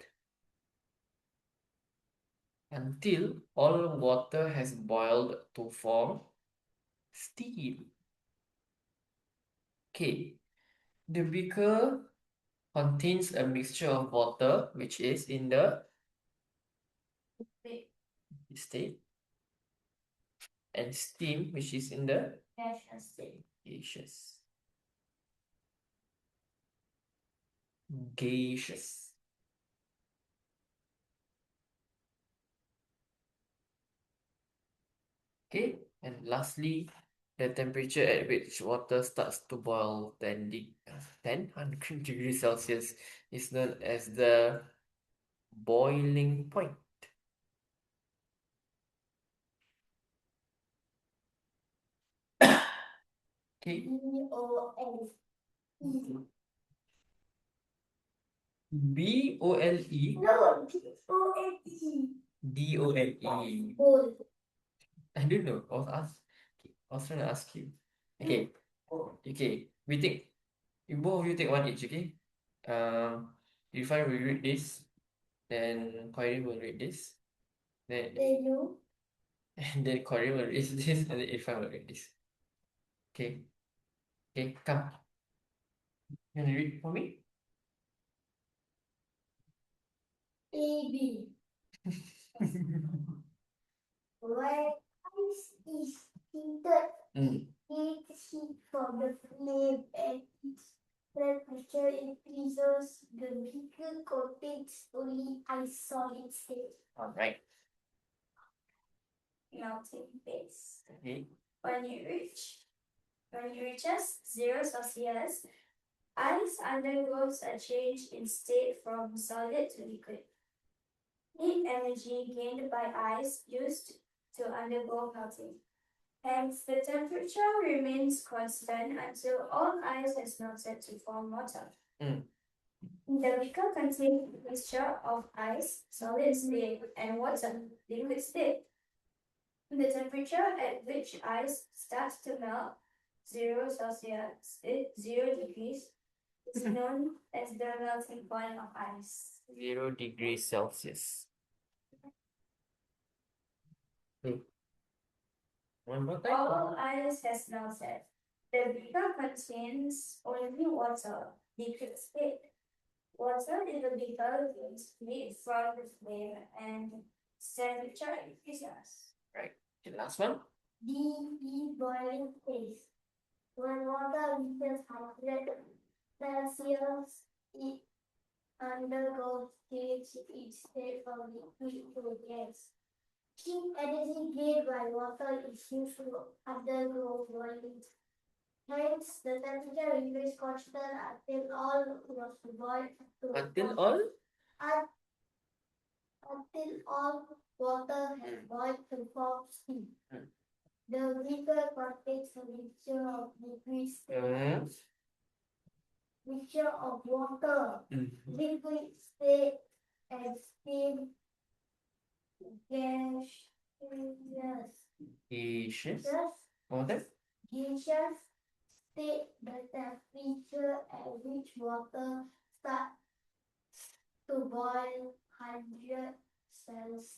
until all water has boiled to form steam. Okay, the beaker contains a mixture of water, which is in the state, and steam, which is in the gaseous. Gaseous. Okay, and lastly, the temperature at which water starts to boil 100 degrees Celsius is known as the boiling point. Okay. BOL. BOLE. No, BOLE. DOLE. Bowl. I don't know. I was trying to ask you. Okay. Okay. Both of you take one each, okay? Irfan will read this, then Khairin will read this, then Then you. and then Khairin will read this, and then Irfan will read this. Okay. Okay, come. You want to read for me? AB. When ice is heated, Mm. it heat from the flame and its temperature increases. The beaker contains only ice solid state. All right. Melting base. Okay. When it reaches 0 Celsius, ice undergoes a change in state from solid to liquid. Heat energy gained by ice used to undergo melting. Hence, the temperature remains constant until all ice has melted to form water. Mm. The beaker contains a mixture of ice, solid state, and water, liquid state. The temperature at which ice starts to melt, 0 Celsius, 0 degrees, is known as the melting point of ice. 0 degrees Celsius. Hmm. One more time. All ice has melted. The beaker contains only water, liquid state. Water in the beaker is made from the flame and temperature increases. Right. Okay, last one. DE boiling phase. When water reaches 100 Celsius, it undergoes change its state from liquid to gas. Heat energy gained by water is used to undergo boiling. Hence, the temperature remains constant until all was boiled Until all? Until all water has boiled to form steam. Mm. The beaker contains a mixture of liquid state, mixture of water, liquid state, and steam gaseous. Gaseous. Thus, Water. gaseous state the temperature at which water starts to boil 100 Celsius.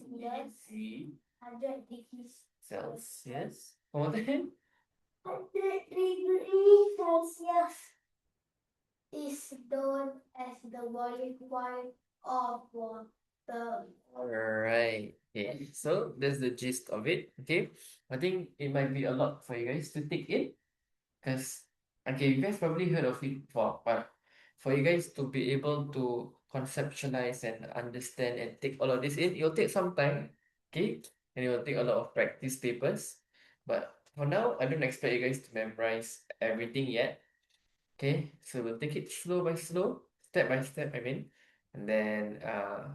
100 degrees Celsius. Water. 100 degrees Celsius is known as the boiling point of water. Alright. Okay. So that's the gist of it. Okay. I think it might be a lot for you guys to take in. Because okay, you guys probably heard of it before, but for you guys to be able to conceptualize and understand and take all of this in, it'll take some time. Okay. And it will take a lot of practice papers. But for now, I don't expect you guys to memorize everything yet. Okay, so we'll take it slow by slow, step by step, I mean. And then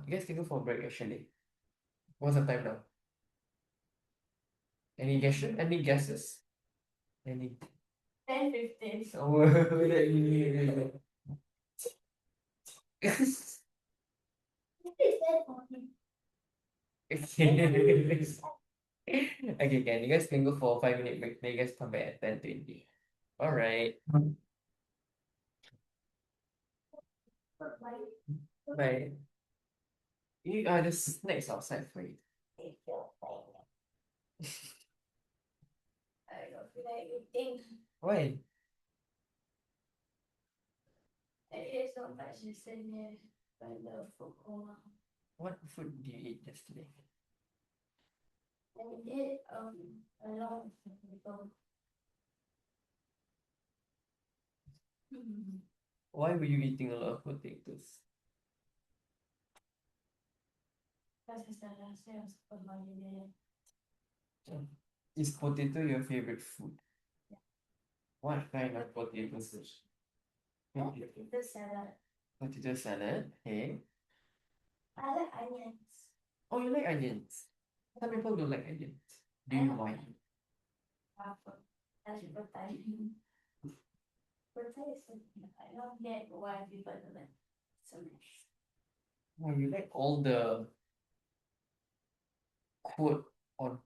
you guys can go for a break actually. What's the time now? Any guesses? Any guesses? Any 10:15. oh, okay, can you guys can go for a 5 minute break, then you guys come back at 10:20. Alright. Bye. You the snacks outside for you. I don't feel like eating. Why? I ate so much yesterday. I love food coma. What food did you eat yesterday? I ate a lot of people. Why were you eating a lot of potatoes? Because it's the last day of school holiday. Oh, Is potato your favorite food? Yeah. What kind of potato soup? Potato salad. Potato salad. Okay. I like onions. Oh, you like onions. Some people don't like onions. Do I you like mind? Apa? Nasi petai. Petai is something I love that why people don't like so much. Oh, you like all the quote on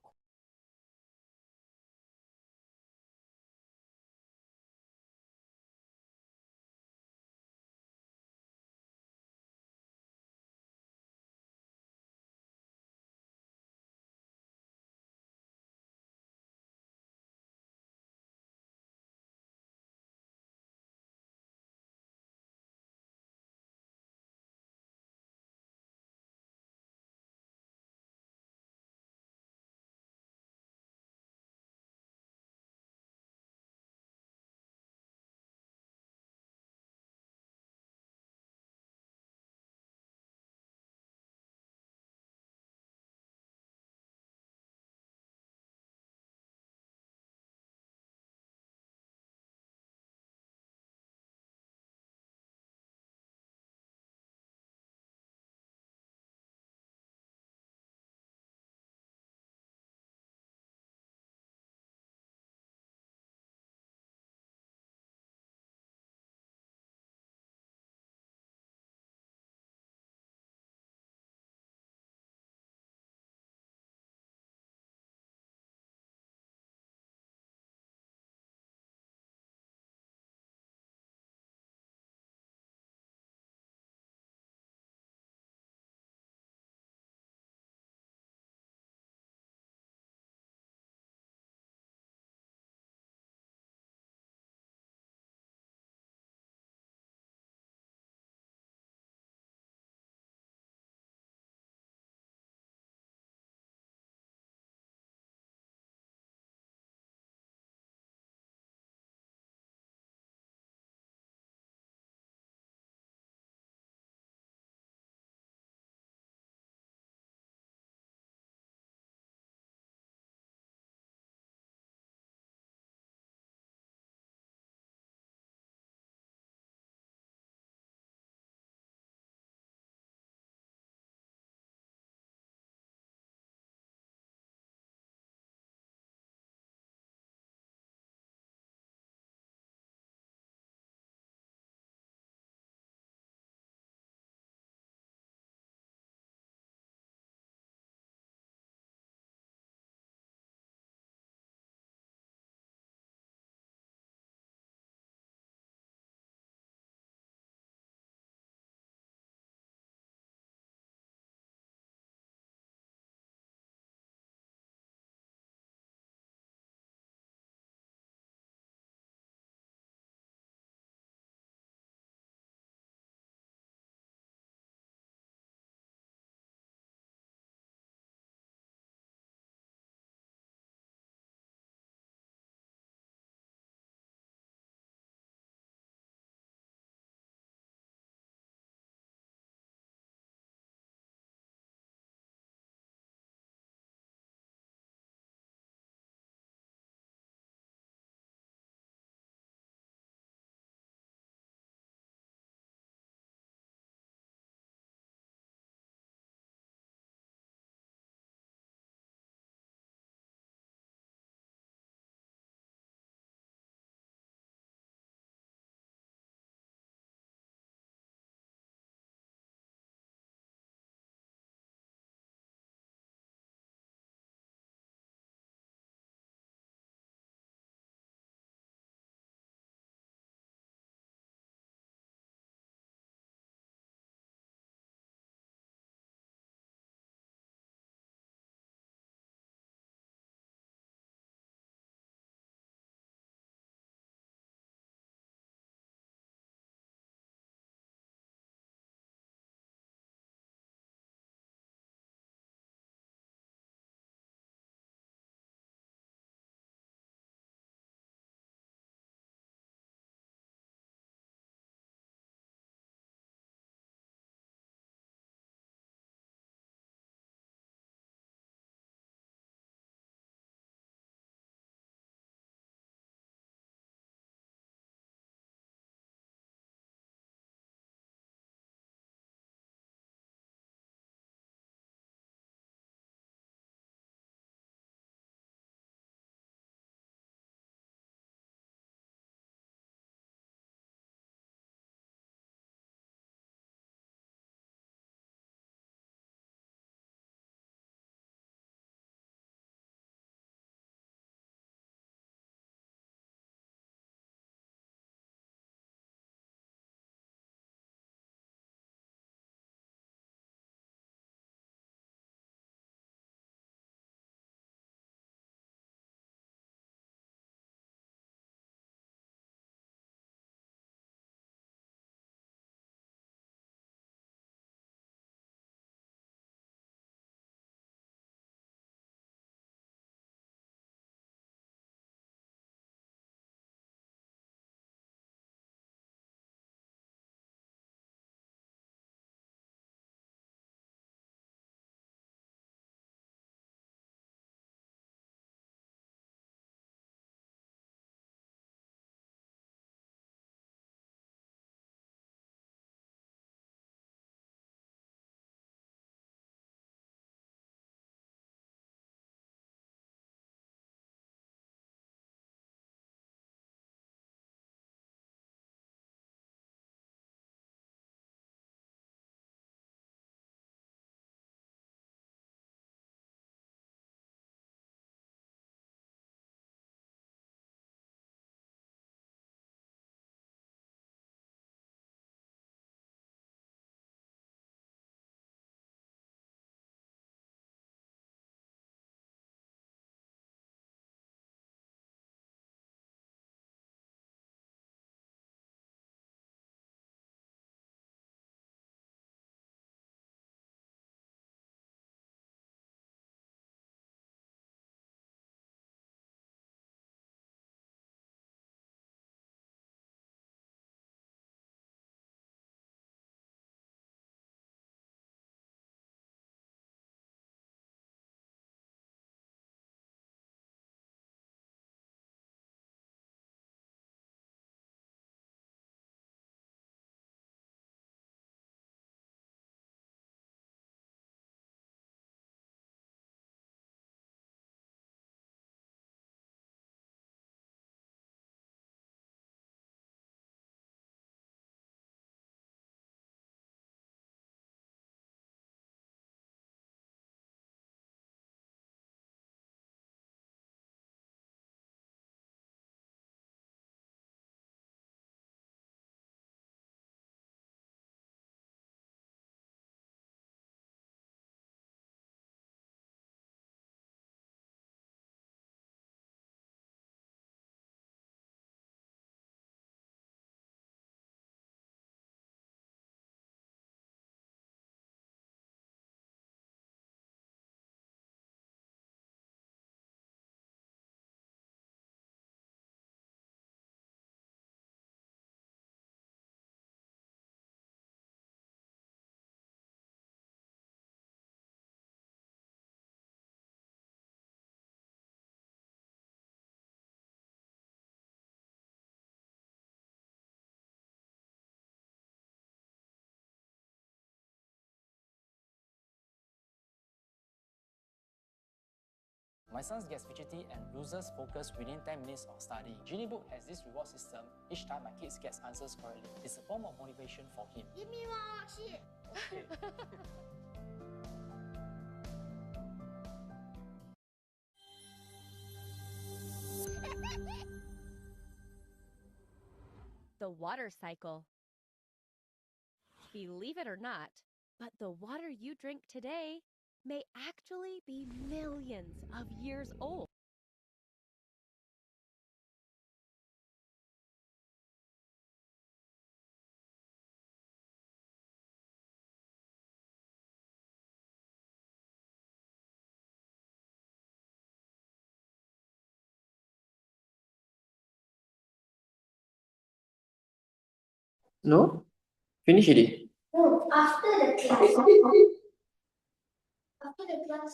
My son gets fidgety and loses focus within 10 minutes of studying. Genie Book has this reward system. Each time my kids gets answers correctly, it's a form of motivation for him. Give me one worksheet. Okay. The water cycle. Believe it or not, but the water you drink today may actually be millions of years old. No? Finish it. No, after the class. After the class.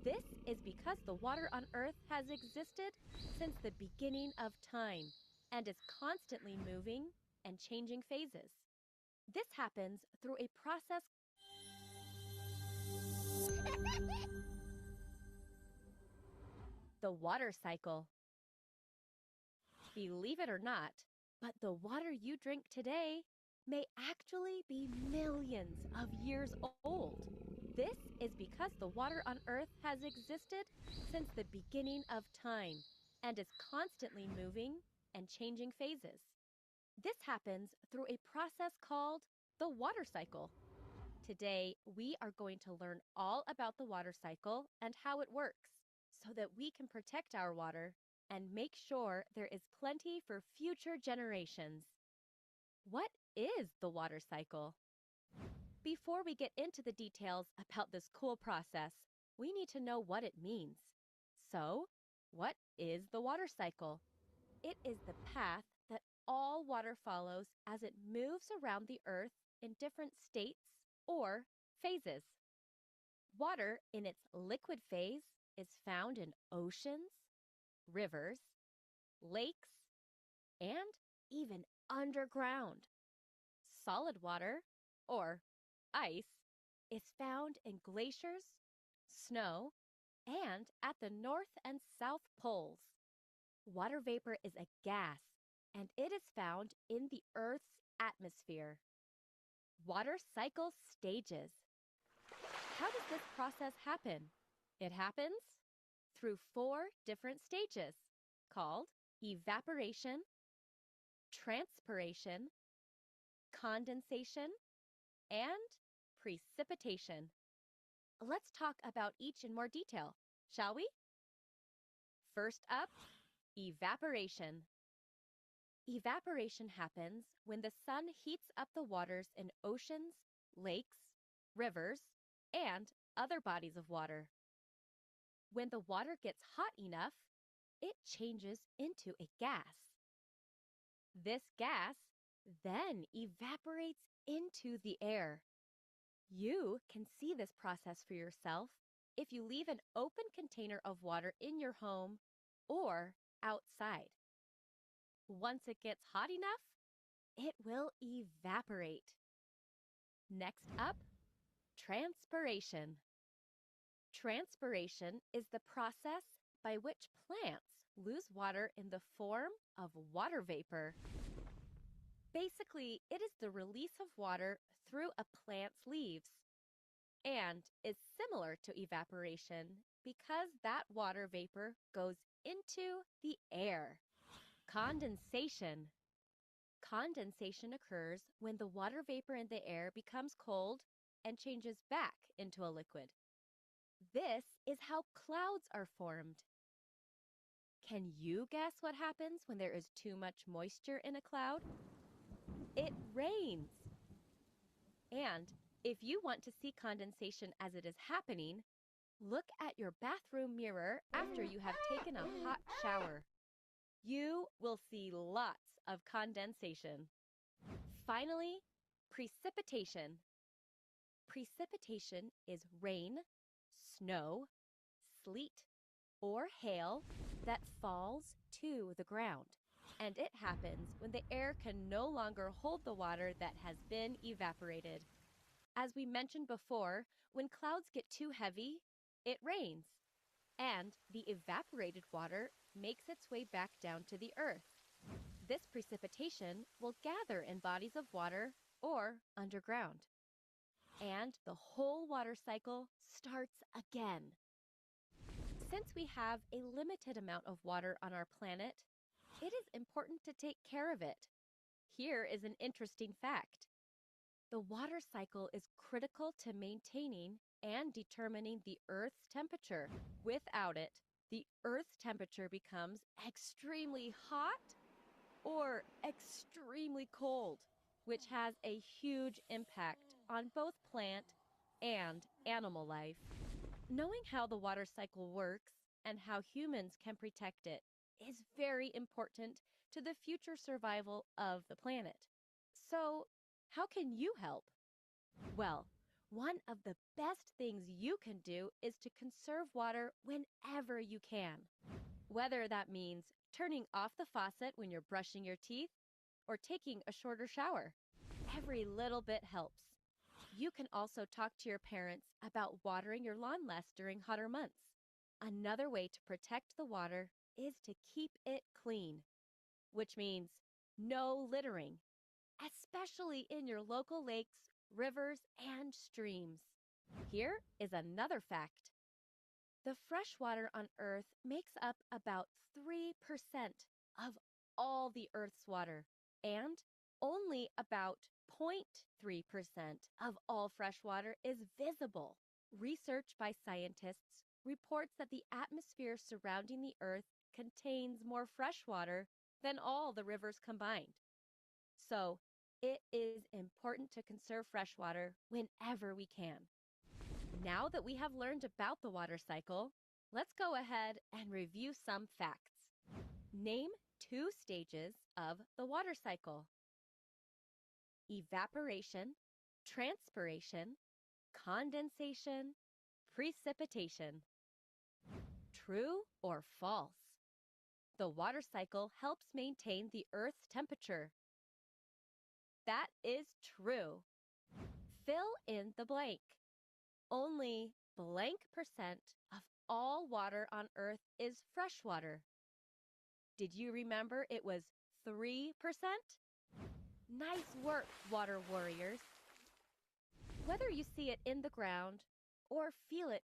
This is because the water on Earth has existed since the beginning of time and is constantly moving and changing phases. This happens through a process the water cycle. Believe it or not, but the water you drink today may actually be millions of years old. This is because the water on Earth has existed since the beginning of time and is constantly moving and changing phases. This happens through a process called the water cycle. Today, we are going to learn all about the water cycle and how it works so that we can protect our water and make sure there is plenty for future generations. What is the water cycle? Before we get into the details about this cool process, we need to know what it means. So, what is the water cycle? It is the path that all water follows as it moves around the Earth in different states or phases. Water in its liquid phase is found in oceans, rivers, lakes, and even underground. Solid water, or ice, is found in glaciers, snow, and at the North and South Poles. Water vapor is a gas, and it is found in the Earth's atmosphere. Water cycle stages. How does this process happen? It happens through 4 different stages called evaporation, transpiration, condensation, and precipitation. Let's talk about each in more detail, shall we? First up, evaporation. Evaporation happens when the sun heats up the waters in oceans, lakes, rivers, and other bodies of water. When the water gets hot enough, it changes into a gas. This gas then evaporates into the air. You can see this process for yourself if you leave an open container of water in your home or outside. Once it gets hot enough, it will evaporate. Next up, transpiration. Transpiration is the process by which plants lose water in the form of water vapor. Basically, it is the release of water through a plant's leaves and is similar to evaporation because that water vapor goes into the air. Condensation. Condensation occurs when the water vapor in the air becomes cold and changes back into a liquid. This is how clouds are formed. Can you guess what happens when there is too much moisture in a cloud? It rains. And if you want to see condensation as it is happening, look at your bathroom mirror after you have taken a hot shower. You will see lots of condensation. Finally, precipitation. Precipitation is rain, snow, sleet, or hail that falls to the ground And it happens when the air can no longer hold the water that has been evaporated. As we mentioned before, when clouds get too heavy, it rains, and the evaporated water makes its way back down to the earth. This precipitation will gather in bodies of water or underground. And the whole water cycle starts again. Since we have a limited amount of water on our planet, it is important to take care of it. Here is an interesting fact. The water cycle is critical to maintaining and determining the Earth's temperature. Without it, the Earth's temperature becomes extremely hot or extremely cold, which has a huge impact on both plant and animal life. Knowing how the water cycle works and how humans can protect it is very important to the future survival of the planet. So, how can you help? Well, one of the best things you can do is to conserve water whenever you can. Whether that means turning off the faucet when you're brushing your teeth or taking a shorter shower. Every little bit helps. You can also talk to your parents about watering your lawn less during hotter months. Another way to protect the water is to keep it clean, which means no littering, especially in your local lakes, rivers, and streams. Here is another fact. The fresh water on Earth makes up about 3% of all the Earth's water, and only about 0.3% of all fresh water is visible. Research by scientists reports that the atmosphere surrounding the Earth contains more fresh water than all the rivers combined. So, it is important to conserve fresh water whenever we can. Now that we have learned about the water cycle, let's go ahead and review some facts. Name 2 stages of the water cycle: evaporation, transpiration, condensation, precipitation. True or false? The water cycle helps maintain the Earth's temperature. That is true. Fill in the blank. Only blank percent of all water on Earth is fresh water. Did you remember it was 3%? Nice work, water warriors. Whether you see it in the ground or feel it